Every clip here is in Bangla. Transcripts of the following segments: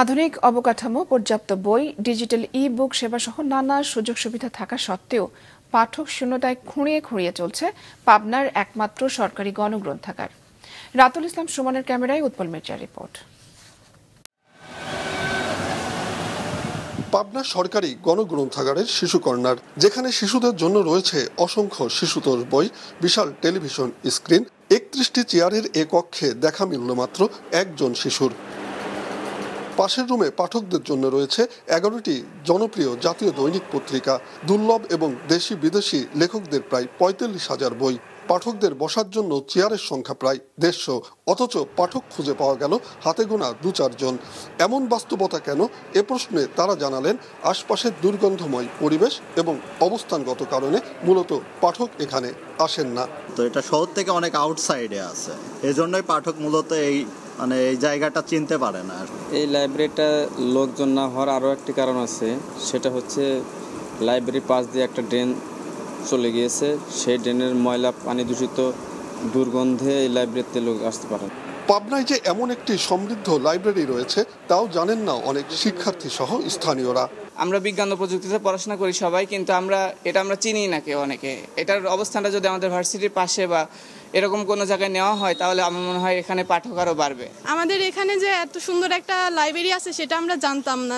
আধুনিক অবকাঠামো, পর্যাপ্ত বই, ডিজিটাল ই-বুক সেবাসহ নানা সুযোগ সুবিধা থাকা সত্ত্বেও পাঠক শূন্যতায় খুঁড়িয়ে খুঁড়িয়ে চলছে পাবনার একমাত্র সরকারি গণগ্রন্থাগার। রাতুল ইসলাম সুমনের ক্যামেরায় উৎপল মির্জার রিপোর্ট। পাবনা সরকারি গণগ্রন্থাগারের শিশু কর্নার, যেখানে শিশুদের জন্য রয়েছে অসংখ্য শিশুতোষ বই, বিশাল টেলিভিশন স্ক্রিন। ৩১টি চেয়ারের এ কক্ষে দেখা মিলল মাত্র একজন শিশুর। পাশের রুমে পাঠকদের জন্য রয়েছে ১১টি জনপ্রিয় জাতীয় দৈনিক পত্রিকা, দুর্লভ এবং দেশি বিদেশি লেখকদের প্রায় ৪৫,০০০ বই। পাঠকদের বসার জন্য চেয়ারের সংখ্যা প্রায় ১৫০, অথচ পাঠক খুঁজে পাওয়া গেল হাতে গোনা ২-৪ জন। এমন বাস্তবতা কেন, এ প্রশ্নে তারা জানালেন আশপাশের দুর্গন্ধময় পরিবেশ এবং অবস্থানগত কারণে মূলত পাঠক এখানে আসেন না। তো এটা শহর থেকে অনেক আউটসাইডে আছে, এজন্যই পাঠক মূলত এই জায়গাটা চিনতে পারে না। এই লাইব্রেরিটা লোকজন না হওয়ার আরও একটি কারণ আছে, সেটা হচ্ছে লাইব্রেরির পাশ দিয়ে একটা ড্রেন চলে গিয়েছে। সেই ড্রেনের ময়লা পানি দূষিত দুর্গন্ধে এই লাইব্রেরিতে লোক আসতে পারে। পাবনায় যে এমন একটি সমৃদ্ধ লাইব্রেরি রয়েছে তাও জানেন না অনেক শিক্ষার্থী সহ স্থানীয়রা। আমরা বিজ্ঞান ও প্রযুক্তিতে পড়াশোনা করি সবাই, কিন্তু আমরা চিনি না কেউ অনেকে। এটার অবস্থানটা যদি আমাদের ভার্সিটির পাশে বা এরকম কোনো জায়গায় নেওয়া হয় তাহলে আমার মনে হয় এখানে পাঠক আরও বাড়বে। আমাদের এখানে যে এত সুন্দর একটা লাইব্রেরি আছে সেটা আমরা জানতাম না।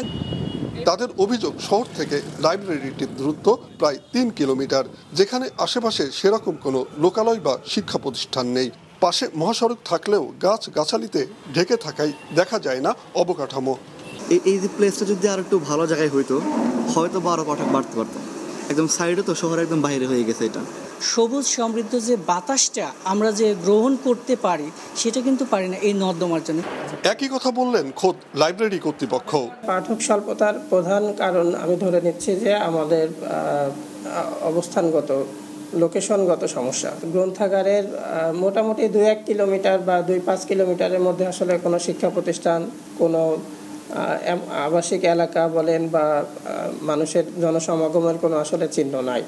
তাদের অভিযোগ, শহর থেকে লাইব্রেরিটির দূরত্ব প্রায় ৩ কিলোমিটার, যেখানে আশেপাশে সেরকম কোনো লোকালয় বা শিক্ষা প্রতিষ্ঠান নেই। পাশে মহাসড়ক থাকলেও গাছ গাছালিতে ঢেকে থাকায় দেখা যায় না অবকাঠামো। এই যে প্লেসটা যদি আর একটু ভালো জায়গায় হয়তো আরো পাঠক বাড়তে পারতো। একদম সাইডে তো, শহরে একদম বাইরে হয়ে গেছে। এটা সবুজ সমৃদ্ধ যে বাতাসটা আমরা যে গ্রহণ করতে পারি সেটা কিন্তু পারি না এই নর্দমার জন্য। একই কথা বললেন খোদ লাইব্রেরি কর্তৃপক্ষ। পাঠক স্বল্পতার প্রধান কারণ আমি ধরে নিচ্ছি যে আমাদের অবস্থানগত লোকেশনগত সমস্যা। গ্রন্থাগারের মোটামুটি ২-১ কিলোমিটার বা ২-৫ কিলোমিটারের মধ্যে আসলে কোনো শিক্ষা প্রতিষ্ঠান, কোনো আবাসিক এলাকা বলেন বা মানুষের জনসমাগমের কোনো আসলে চিহ্ন নাই।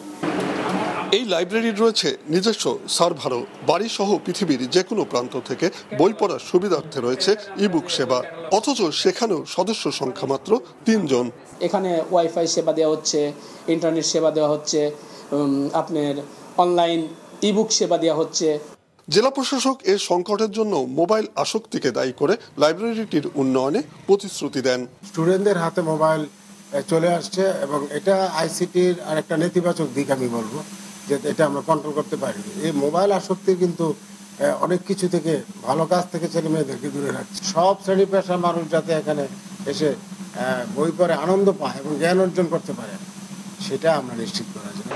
এই লাইব্রেরির রয়েছে নিজস্ব সার্ভারও। বাড়ি সহ পৃথিবীর যে কোনো প্রান্ত থেকে বই পড়ার সুবিধার্থে রয়েছে ইবুক সেবা, অথচ সেখানেও সদস্য সংখ্যা মাত্র ৩ জন। এখানে ওয়াইফাই সেবা দেওয়া হচ্ছে, ইন্টারনেট সেবা দেওয়া হচ্ছে, আপনার অনলাইন ইবুক সেবা দেওয়া হচ্ছে। জেলা প্রশাসক এর সংকটের জন্য মোবাইল আসক্তিকে দায়ী করে লাইব্রেরিটির উন্নয়নে প্রতিশ্রুতি দেন। স্টুডেন্টদের হাতে মোবাইল চলে আসছে এবং এটা আইসিটির আর একটা নেতিবাচক দিক আমি বলবো, যে এটা আমরা কন্ট্রোল করতে পারি। এই মোবাইল আসক্তি কিন্তু অনেক কিছু থেকে, ভালো কাজ থেকে ছেলে মেয়েদেরকে দূরে রাখছে। সব শ্রেণী পেশার মানুষ যাতে এখানে এসে বই পড়ে আনন্দ পায় এবং জ্ঞান অর্জন করতে পারে, সেটা আমরা নিশ্চিত করা যায়।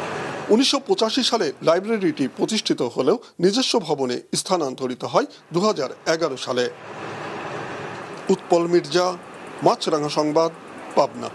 ১৯৮৫ সালে লাইব্রেরিটি প্রতিষ্ঠিত হলেও নিজস্ব ভবনে স্থানান্তরিত হয় ২০১১ সালে। উৎপল মির্জা, মাছরাঙা সংবাদ, পাবনা।